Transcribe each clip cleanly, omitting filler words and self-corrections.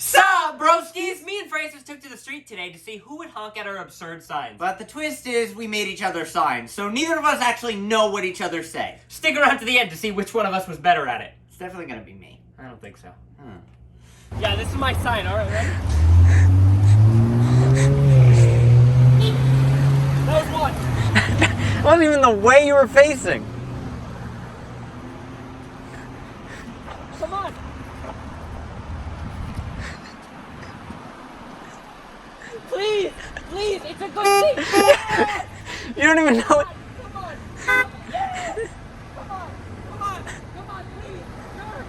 Sup, broskies? Me and Francis took to the street today to see who would honk at our absurd signs. But the twist is we made each other signs, so neither of us actually know what each other say. Stick around to the end to see which one of us was better at it. It's definitely gonna be me. I don't think so. Hmm. Yeah, this is my sign. All right, ready? That was one. It wasn't even the way you were facing. Come on. Please, it's a good thing. Yeah! You don't even know it. Come on. Yeah! Come on, please. Sir.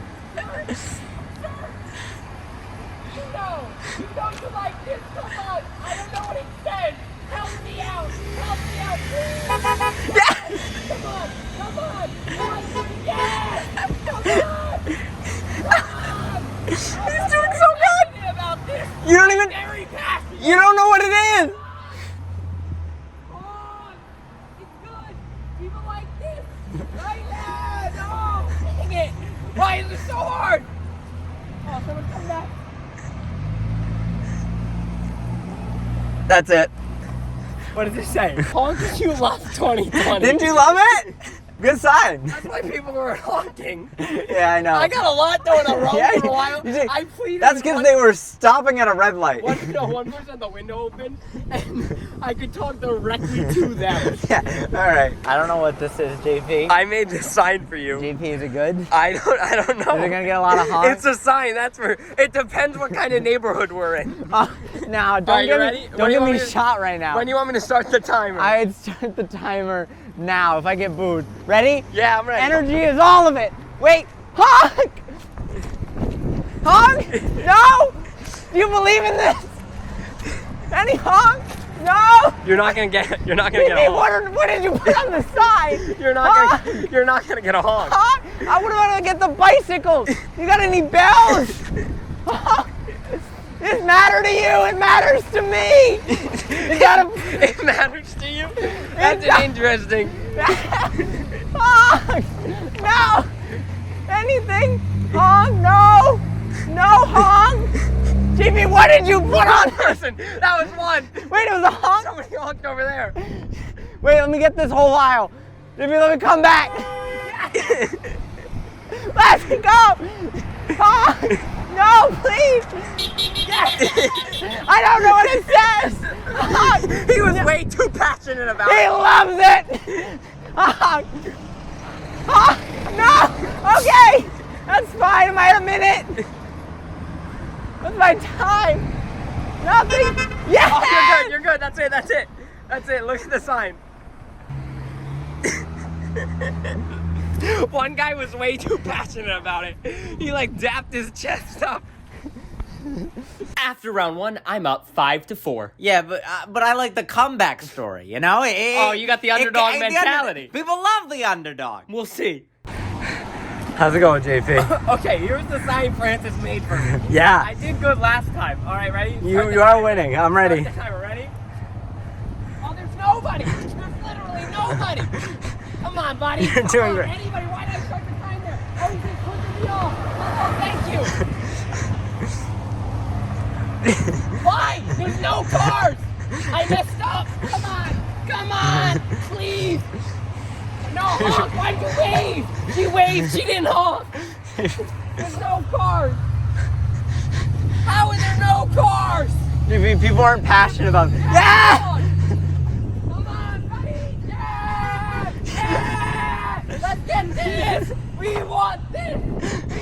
No, you don't like this. Come on. I don't know what it says. Help me out, please. Yes! Come on. Yes! Come on. He's doing so good. About this. You don't even. Very passionate. You don't know what it is. On. It's good. People like this. Right now. No. Dang it. Why is it so hard? Oh, someone come back. That's it. What does it say? Honk, you lost 2020. Didn't you love it? Good sign. That's why people were honking. Yeah, I know. I got a lot going wrong Yeah, for a while. you did. I pleaded. That's with because one- they were stopping at a red light. One person had the window open, and I could talk directly to them. Yeah. All right. I don't know what this is, JP. I made this sign for you. JP, is it good? I don't know. Is it gonna get a lot of honks? It's a sign. That's for. It depends what kind of neighborhood we're in. Now, don't Are you get ready? me. When Don't do you get want me me to- shot right now. When do you want me to start the timer? I'd start the timer now if I get booed. Ready? Yeah, I'm ready. Energy is all of it. Wait, honk! Honk! No! Do you believe in this? Any honk? No! You're not gonna get a honk. What did you put on the side? You're not gonna get a honk. Honk? I would have to get the bicycles. You got any bells? Honk. This matters to you. It matters to me. You gotta. It matters to you? That's interesting. Honk! No! Anything? Honk? No! No honk! JP, what did you put on? Person, that was one. Wait, it was a honk? Somebody honked over there. Wait, let me get this whole file. JP, let me come back. Let's go! Honk! No, please! I don't know what it says! Honk! He was way too passionate about He it. loves it! Honk! Honk! No! Okay! That's fine, I had a minute! What's my time? Nothing! Yes! Oh, you're good. That's it. Look at the sign. One guy was way too passionate about it. He like dapped his chest up. After round one, I'm up 5-4. Yeah, but I like the comeback story, you know? Oh, you got the underdog mentality. People love the underdog. We'll see. How's it going, JP? Okay, here's the sign Francis made for me. Yeah. I did good last time. All right, ready? You are winning. I'm ready. Start the timer, ready? Oh, there's nobody. There's literally nobody. Come on, buddy. You're doing great. Anybody, why did I start the time there? Oh, you just clicking me off. Oh, thank you. Why? There's no cars. I messed up. Come on, please. No, honk. Why'd you wave? She waved. She didn't honk. There's no cars. How are there no cars? JP, people aren't passionate about it. Yeah! Come on, buddy! Yeah! Yeah! Let's get this! We want this!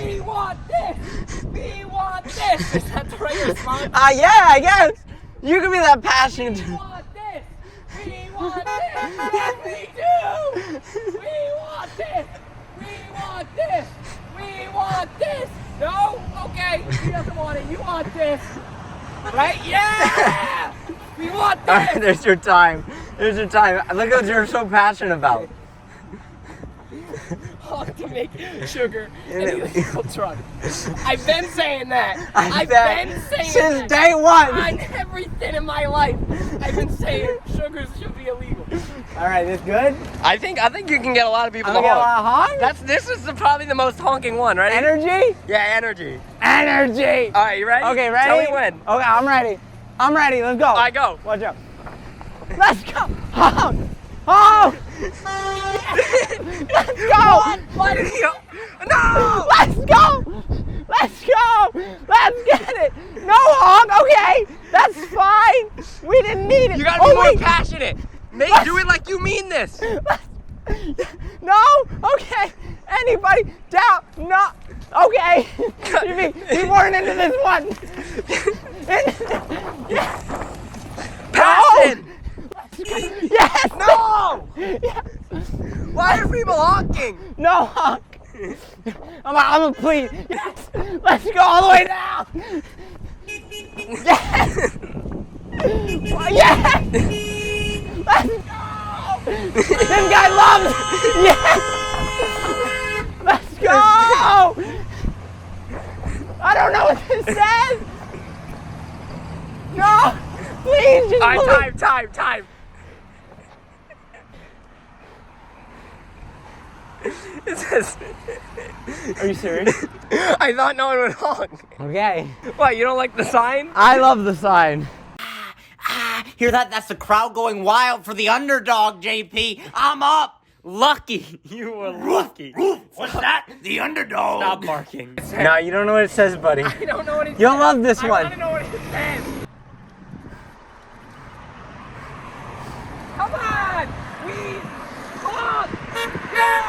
We want this! We want this! Is that the right response? Yeah, I guess. You can be that passionate. We want this! We want this! Yes, we do! We want this! We want this! We want this! No? Okay, he doesn't want it. You want this. Right? Yeah! We want All this! right, there's your time. There's your time. Look at what you're so passionate about. Honk to make sugar an illegal drug. I've been saying that. I've been saying since that. day one. On everything in my life, I've been saying sugars should be illegal. All right, this good? I think you can get a lot of people I'm to gonna get a honk. lot of honk? This is probably the most honking one, right? Energy? Yeah, energy. Energy! All right, you ready? Okay, ready? Tell me when. Okay, I'm ready. I'm ready, let's go. I go. Watch out. Let's go! Honk! Honk! Let's go! Why did he? No! Let's go! Let's go! Let's get it! No honk, okay! That's fine! We didn't need it! You gotta be more passionate! Do it like you mean this! No? Okay! Anybody down? No! Okay! We weren't into this one! Passion! Yes! No! Yes. Why are people honking? No honk! I'm a please. Yes! Let's go all the way down! Yes! Yes! Let's go! This guy loves it! Yes! Let's go! I don't know what this says! No! Please just Alright, time. It says... Are you serious? I thought no one would honk. Okay. What, you don't like the sign? I love the sign. Hear that? That's the crowd going wild for the underdog, JP. I'm up. Lucky. You were lucky. What's that? The underdog. Stop barking. No, you don't know what it says, buddy. I don't know what it says. You'll love this I one. want to know what it says. Come on! We honk! Yes!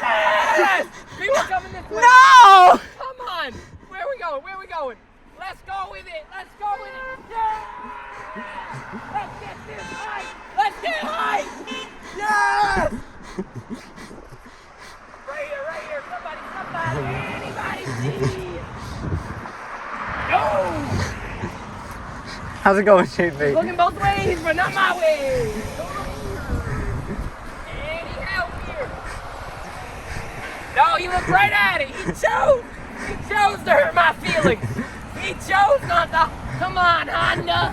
Yes! People coming this way. No! Come on! Where are we going? Let's go with it! Yeah! Let's get this high! Let's get high! Yes! Right here! Somebody! Anybody! Please! No! How's it going, JP? Looking both ways, but not my way! Any help here? No, he looked right at it! He chose to hurt my feelings! He chose not to. Come on, Honda.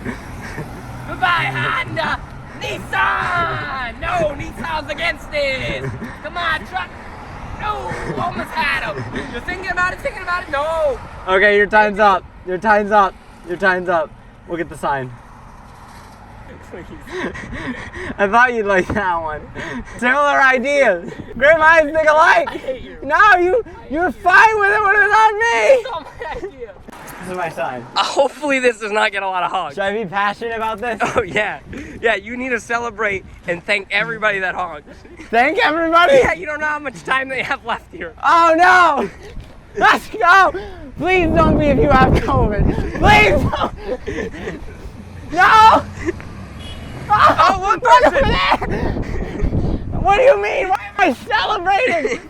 Goodbye, Honda. Nissan. No, Nissan's against this. Come on, truck. No, almost had him. You're thinking about it. No. Okay, your time's up. We'll get the sign. Please. I thought you'd like that one. Similar ideas. Great minds think alike. I hate you. No, you were fine with it when it was on me. It's not my idea. This is my sign. Hopefully this does not get a lot of honks. Should I be passionate about this? Oh yeah. Yeah, you need to celebrate and thank everybody that honks. Thank everybody. Yeah, you don't know how much time they have left here. Oh no! Let's go! Please don't be if you have COVID. Please don't! No! Oh, one Run person! over there! What do you mean? Why am I celebrating?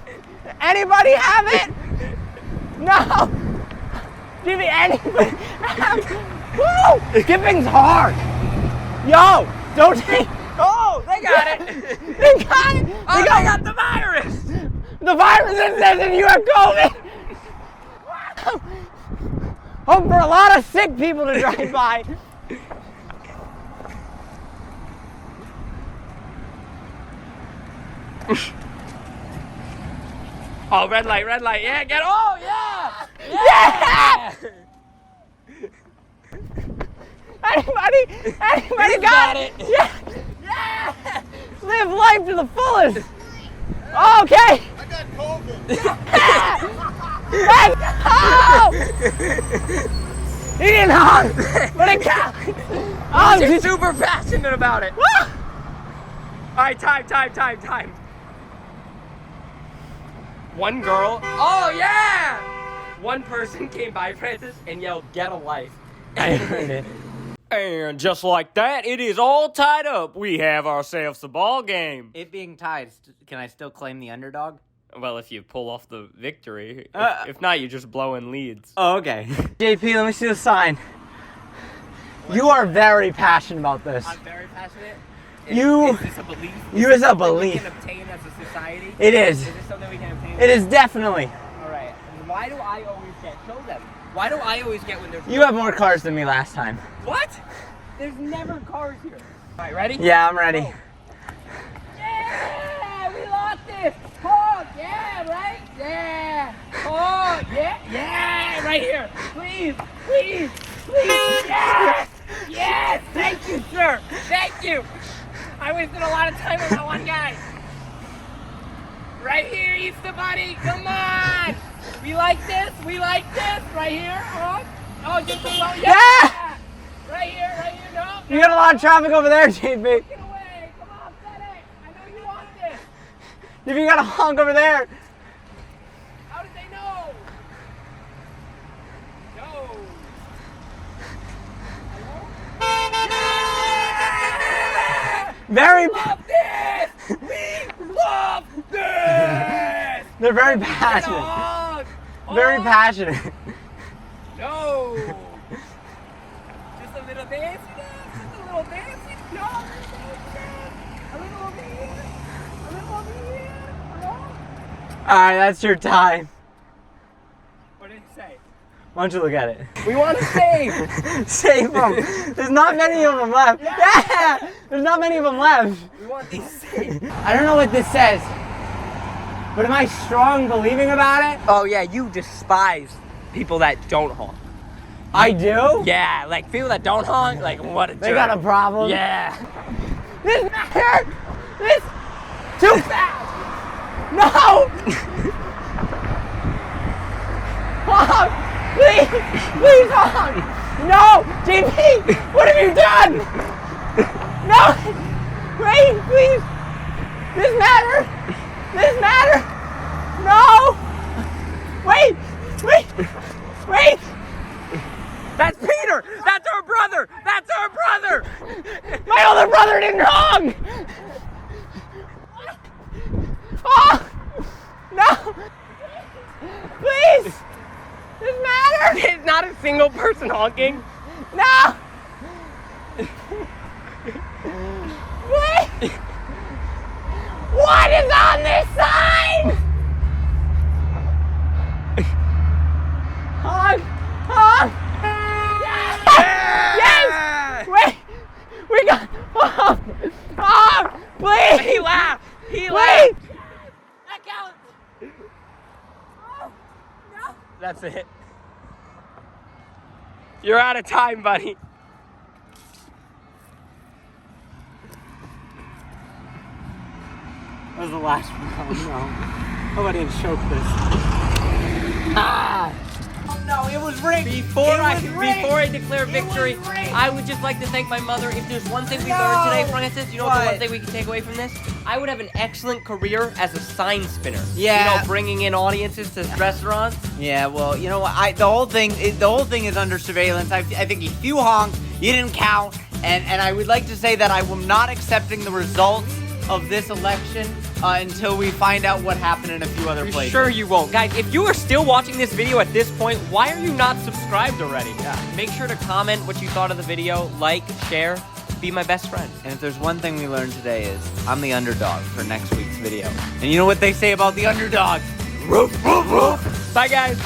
Anybody have it? No! Jimmy, anybody have Woo! Skipping's hard! Yo! Don't take... Oh, they got it! They got it! Oh, they got the virus! The virus that says that you have COVID! Hope for a lot of sick people to drive by. Oh, red light, yeah, oh, yeah! Yeah! Anybody got it? Yeah! Yeah! Live life to the fullest! Okay! I got COVID. Let's go! He didn't honk, but it counts! Oh, You're super passionate about it! Ah! Alright, time. One girl, oh yeah! One person came by, Francis, and yelled, "Get a life." I heard it. And just like that, it is all tied up. We have ourselves a ball game. It being tied, can I still claim the underdog? Well, if you pull off the victory. If not, you just blow in leads. Oh, okay. JP, let me see the sign. You are very passionate about this. I'm very passionate. Is this a belief? You is a We belief. can obtain as a society? It is. Is this something we can obtain? It is definitely. Alright. Why do I always get? Show them. Why do I always get when there's... You have more cars than me last time. What? There's never cars here. Alright, ready? Yeah, I'm ready. Go. honk. Yeah, right? Yeah. Oh, yeah, right here. Please. Yes. Yes. Thank you, sir. Thank you. I wasted a lot of time with that one guy. Right here, Easter Bunny. Come on. We like this. Right here. Honk. Oh, just below. Yeah. Right here. No. You got a lot of traffic over there, JP. Get away. Come on, set it. I know you want this. JP, you got a honk over there. How did they know? No. Very. Love this. We love this. They're very Get passionate. on. Very Oh, passionate. No. Just a little dancey dance. Just a little dancey. No. A little over here. A little over here. Hello? All right, that's your time. What did he say? Why don't you look at it? We want to save. Save them. There's not many of them left. Yeah. There's not many of them left. We want these saved. I don't know what this says, but am I strong believing about it? Oh yeah, you despise people that don't honk. I do? Yeah, like people that don't honk, like what a They jerk. got a problem? Yeah. This matter! This too fast! No! Honk! Please honk! No! JP! What have you done? No! Wait, please! This matter! No! Wait! That's Peter! That's our brother! My older brother didn't honk! Oh! No! Please! This matter! There's not a single person honking. No! Wait! What is on this sign? Honk! Yes! Wait! We got honk! Please! He laughed! Wait! That counts! Oh, no. That's it. You're out of time, buddy. That was the last one. Oh, no. Hope I didn't choke this. Ah! Oh no, it was rigged! Before I declare victory, I would just like to thank my mother. If there's one thing we learned today, Francis, you know what the one thing we can take away from this? I would have an excellent career as a sign spinner. Yeah. You know, bringing in audiences to restaurants. Yeah, well, you know what? The whole thing is under surveillance. I think if you honked, you didn't count, and I would like to say that I am not accepting the results of this election until we find out what happened in a few other places. Sure you won't. Guys, if you are still watching this video at this point, why are you not subscribed already? Yeah. Make sure to comment what you thought of the video, like, share, be my best friend. And if there's one thing we learned today is I'm the underdog for next week's video. And you know what they say about the underdog? Roof, roof, roof. Bye, guys.